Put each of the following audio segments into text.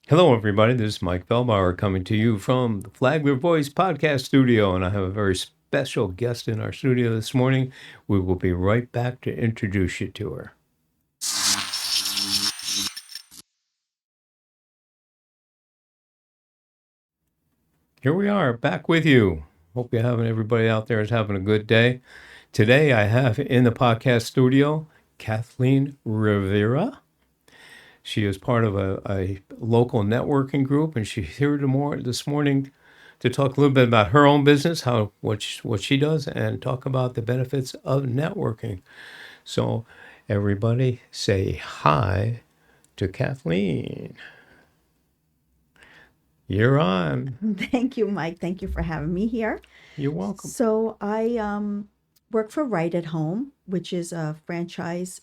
Hello, everybody. This is Mike Feldbauer coming to you from the Flagler Voice podcast studio, and I have a very special guest in our studio this morning. We will be right back to introduce you to her. Here we are, back with you. Hope you're having everybody out there is having a good day. Today, I have in the podcast studio Kathleen Rivera. She is part of a local networking group, and she's here this morning to talk a little bit about her own business, what she does, and talk about the benefits of networking. So, everybody, say hi to Kathleen. You're on. Thank you, Mike. Thank you for having me here. You're welcome. So I work for Right at Home, which is a franchise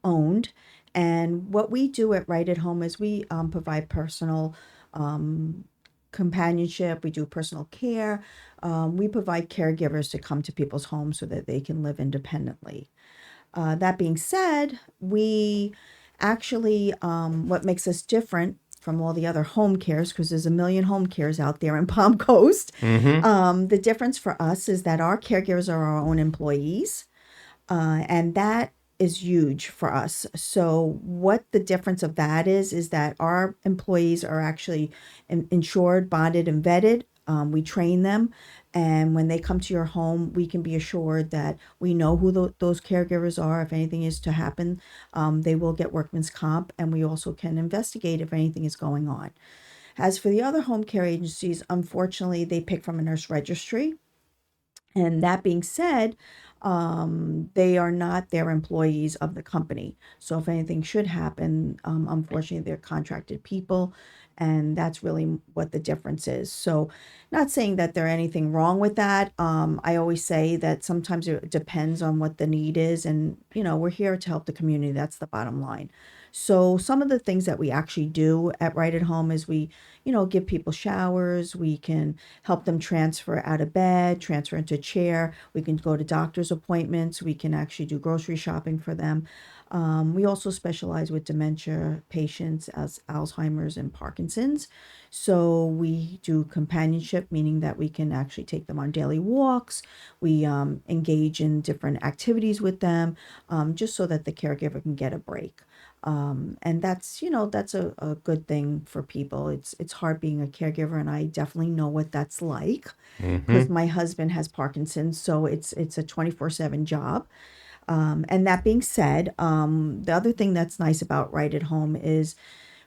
owned. And what we do at Right at Home is we provide personal um, companionship. We do personal care. We provide caregivers to come to people's homes so that they can live independently. That being said, we actually, what makes us different from all the other home cares, because there's a million home cares out there in Palm Coast, Mm-hmm. the difference for us is that our caregivers are our own employees, and that is huge for us. So, what the difference of that is that our employees are actually insured, bonded, and vetted. We train them, and when they come to your home, we can be assured that we know who those caregivers are. If anything is to happen, they will get workman's comp, and we also can investigate if anything is going on. As for the other home care agencies, unfortunately, they pick from a nurse registry. And that being said, they are not their employees of the company. So if anything should happen, unfortunately, they're contracted people. And that's really what the difference is. So, not saying that there anything wrong with that. I always say that sometimes it depends on what the need is. And, we're here to help the community. That's the bottom line. So, some of the things that we actually do at Right at Home is we, give people showers. We can help them transfer out of bed, transfer into a chair. We can go to doctor's appointments. We can actually do grocery shopping for them. We also specialize with dementia patients as Alzheimer's and Parkinson's. So we do companionship, meaning that we can actually take them on daily walks. We engage in different activities with them, just so that the caregiver can get a break. And that's a good thing for people. It's hard being a caregiver, and I definitely know what that's like because Mm-hmm. my husband has Parkinson's, so it's a 24/7 job. And that being said, the other thing that's nice about Right at Home is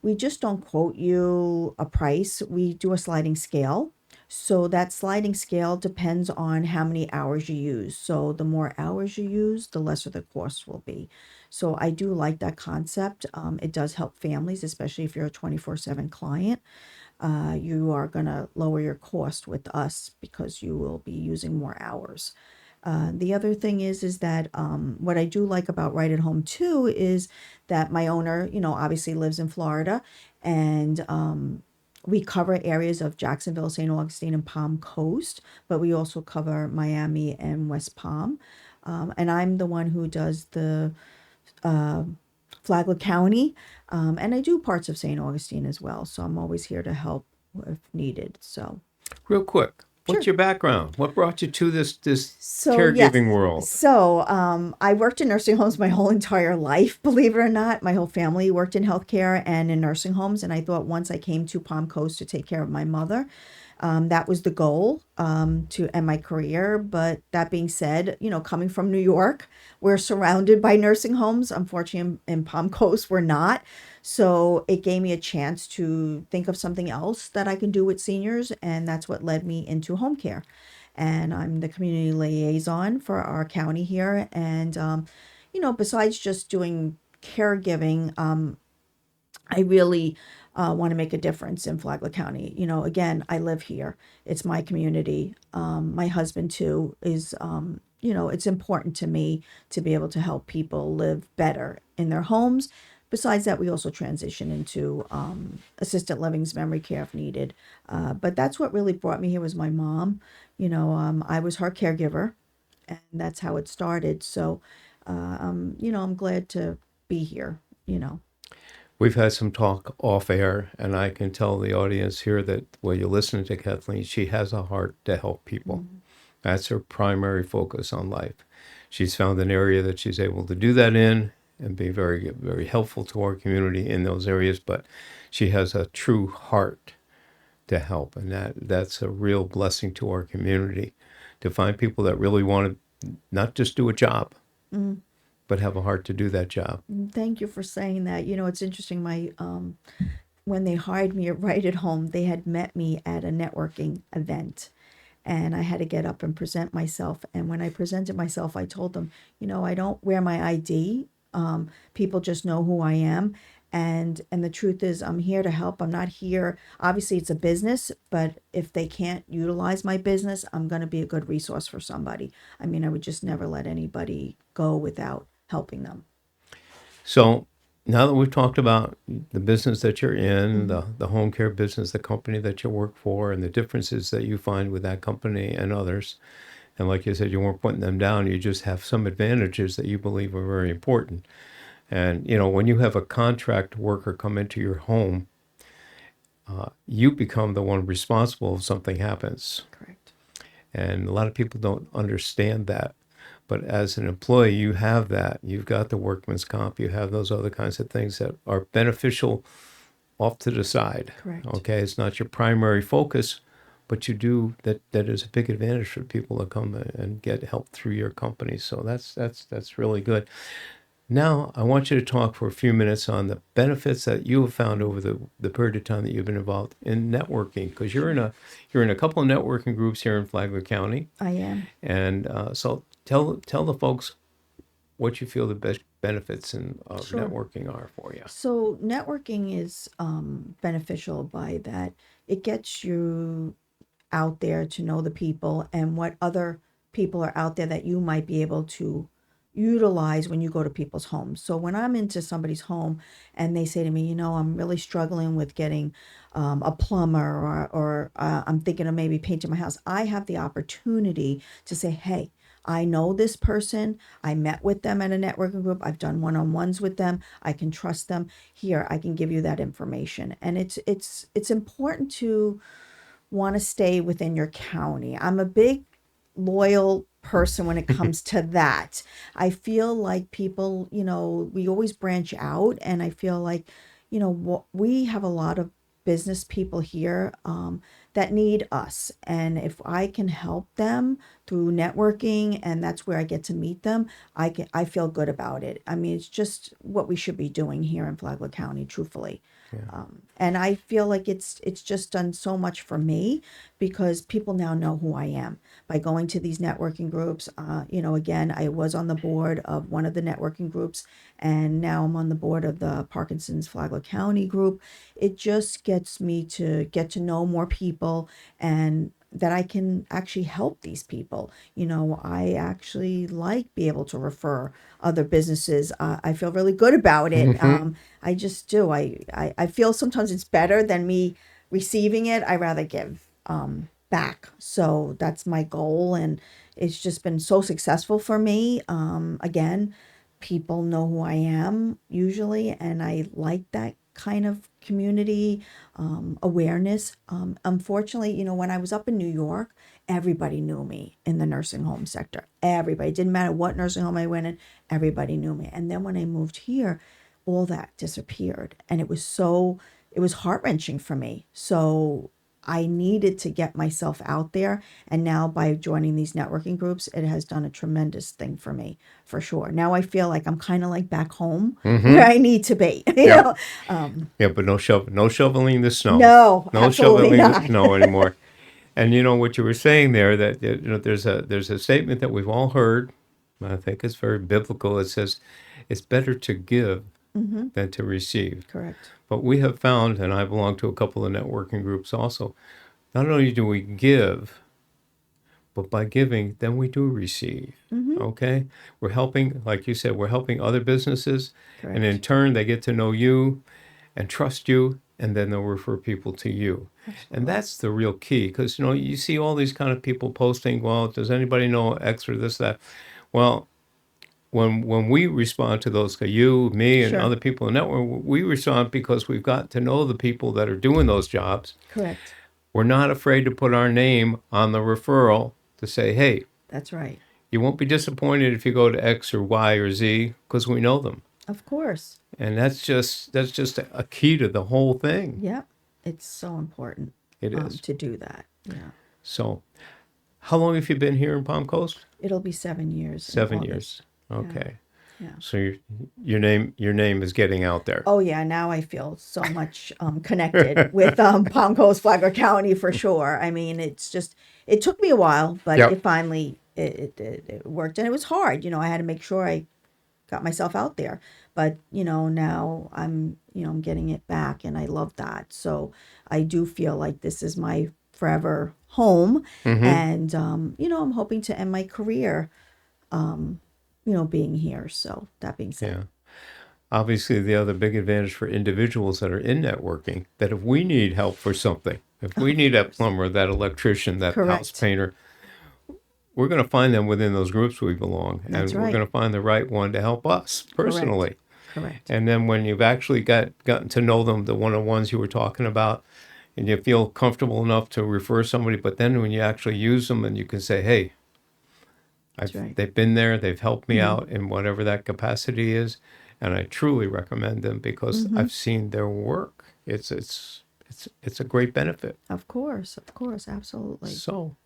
we just don't quote you a price. We do a sliding scale. So that sliding scale depends on how many hours you use. So the more hours you use, the lesser the cost will be. So I do like that concept. It does help families, especially if you're a 24/7 client. You are going to lower your cost with us because you will be using more hours. The other thing is that what I do like about Right at Home too is that my owner, obviously lives in Florida, and we cover areas of Jacksonville, St. Augustine, and Palm Coast, but we also cover Miami and West Palm. And I'm the one who does the uh, Flagler County, and I do parts of St. Augustine as well. So I'm always here to help if needed. So Real quick, what's sure. your background? What brought you to this So yes, caregiving world? I worked in nursing homes my whole entire life. Believe it or not, my whole family worked in healthcare and in nursing homes. And I thought once I came to Palm Coast to take care of my mother, that was the goal to end my career. But that being said, coming from New York, we're surrounded by nursing homes. Unfortunately, in Palm Coast, we're not. So it gave me a chance to think of something else that I can do with seniors, and that's what led me into home care. And I'm the community liaison for our county here. And besides just doing caregiving, I really want to make a difference in Flagler County. Again, I live here. It's my community. My husband too is, it's important to me to be able to help people live better in their homes. Besides that, we also transition into assisted livings, memory care if needed. But that's what really brought me here was my mom. I was her caregiver, and that's how it started. So, I'm glad to be here. You know. We've had some talk off air, and I can tell the audience here that while you're listening to Kathleen, she has a heart to help people. That's her primary focus on life. She's found an area that she's able to do that in and be very, very helpful to our community in those areas. But she has a true heart to help, and that's a real blessing to our community to find people that really want to not just do a job, but have a heart to do that job. Thank you for saying that. You know, it's interesting. My when they hired me at Right at Home, they had met me at a networking event, and I had to get up and present myself. And when I presented myself, I told them, you know, I don't wear my ID. People just know who I am. And the truth is, I'm here to help. I'm not here. Obviously, it's a business, but if they can't utilize my business, I'm going to be a good resource for somebody. I mean, I would just never let anybody go without helping them. So now that we've talked about the business that you're in, the home care business, the company that you work for, and the differences that you find with that company and others, and like you said, you weren't putting them down, you just have some advantages that you believe are very important. And, you know, when you have a contract worker come into your home, you become the one responsible if something happens. Correct. And a lot of people don't understand that. But as an employee, you have that. You've got the workman's comp. You have those other kinds of things that are beneficial off to the side. Correct. Okay, it's not your primary focus, but you do that. That is a big advantage for people to come and get help through your company. So that's really good. Now, I want you to talk for a few minutes on the benefits that you have found over the period of time that you've been involved in networking, because you're in a couple of networking groups here in Flagler County, I am. and so tell the folks what you feel the best benefits of Sure. networking are for you. So networking is beneficial by that it gets you out there to know the people and what other people are out there that you might be able to utilize when you go to people's homes. So when I'm into somebody's home and they say to me, you know, I'm really struggling with getting a plumber or I'm thinking of maybe painting my house, I have the opportunity to say, hey, I know this person. I met with them at a networking group. I've done one-on-ones with them. I can trust them. Here, I can give you that information. And it's important to want to stay within your county. I'm a big loyal person when it comes to that. I feel like people, you know, we always branch out, and I feel like, you know, we have a lot of business people here that need us. And if I can help them through networking and that's where I get to meet them, I feel good about it. I mean, it's just what we should be doing here in Flagler County, truthfully. And I feel like it's just done so much for me because people now know who I am by going to these networking groups. You know, again, I was on the board of one of the networking groups, and now I'm on the board of the Parkinson's Flagler County group. It just gets me to get to know more people and that I can actually help these people. You know, I actually like be able to refer other businesses. I feel really good about it. I just do. I feel sometimes it's better than me receiving it. I rather give back. So that's my goal. And it's just been so successful for me. Again, people know who I am usually, and I like that kind of community awareness. Unfortunately, you know, when I was up in New York, everybody knew me in the nursing home sector. Everybody, it didn't matter what nursing home I went in, everybody knew me. And then when I moved here, all that disappeared, and it was heart-wrenching for me. So I needed to get myself out there. And now by joining these networking groups, it has done a tremendous thing for me, for sure. Now I feel like I'm kind of like back home where I need to be. You know? Yeah, but no shoveling the snow. No, No absolutely shoveling the not. snow anymore. And you know what you were saying there, that you know there's a statement that we've all heard. I think it's very biblical. It says it's better to give than to receive. Correct. But we have found, and I belong to a couple of networking groups also, not only do we give, but by giving, then we do receive. Okay? We're helping, like you said, we're helping other businesses, and in Correct. turn, they get to know you and trust you, and then they'll refer people to you. And that's the real key, because, you know, you see all these kind of people posting, well, does anybody know X or this, that? Well, when we respond to those, you, me, and Sure. other people in the network, we respond because we've got to know the people that are doing those jobs. Correct. We're not afraid to put our name on the referral to say, hey, That's right. you won't be disappointed if you go to X or Y or Z because we know them. Of course. And that's just a key to the whole thing. Yeah. It's so important It is. to do that. Yeah. So, how long have you been here in Palm Coast? It'll be 7 years. in 7 August. years. Okay. Yeah. So your name is getting out there. Oh yeah, now I feel so much connected with Palm Coast, Flagler County for sure. I mean, it's just it took me a while, but Yep. it finally it worked, and it was hard. You know, I had to make sure I got myself out there. But now I'm getting it back, and I love that. So I do feel like this is my forever home, and I'm hoping to end my career, being here. So that being said. Yeah. Obviously, the other big advantage for individuals that are in networking, that if we need help for something, if we need that plumber, that electrician, that house Correct. painter, we're going to find them within those groups we belong. That's and we're right. going to find the right one to help us personally. Correct. And then when you've actually gotten to know them, the one-on-ones you were talking about, and you feel comfortable enough to refer somebody, but then when you actually use them and you can say, hey, That's right. they've been there, they've helped me out in whatever that capacity is, and I truly recommend them because I've seen their work. It's a great benefit. Of course, absolutely. So,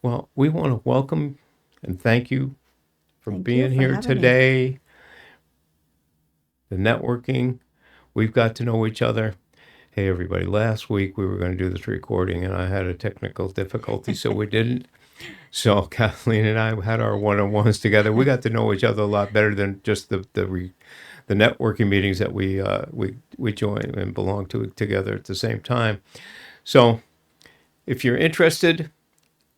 well, we want to welcome and thank you for Thank you being for here having me. today. The networking, we've got to know each other. Hey, everybody, last week we were going to do this recording and I had a technical difficulty, so we didn't. So Kathleen and I had our one-on-ones together. We got to know each other a lot better than just the networking meetings that we join and belong to together at the same time. So if you're interested,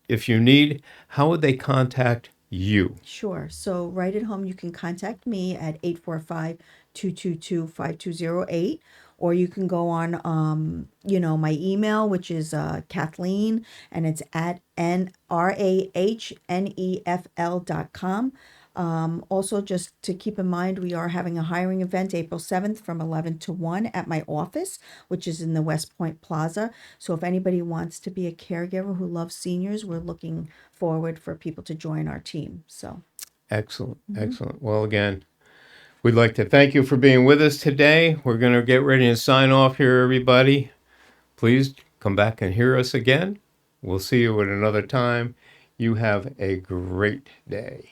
if you need, how would they contact you? Sure. So right at home, you can contact me at 845-222-5208, or you can go on, my email, which is Kathleen, and it's at rahnefl.com. Also, just to keep in mind, we are having a hiring event April 7th from 11 to 1 at my office, which is in the West Point Plaza. So if anybody wants to be a caregiver who loves seniors, we're looking forward for people to join our team. So Excellent. Excellent. Well, again, we'd like to thank you for being with us today. We're going to get ready and sign off here, everybody. Please come back and hear us again. We'll see you at another time. You have a great day.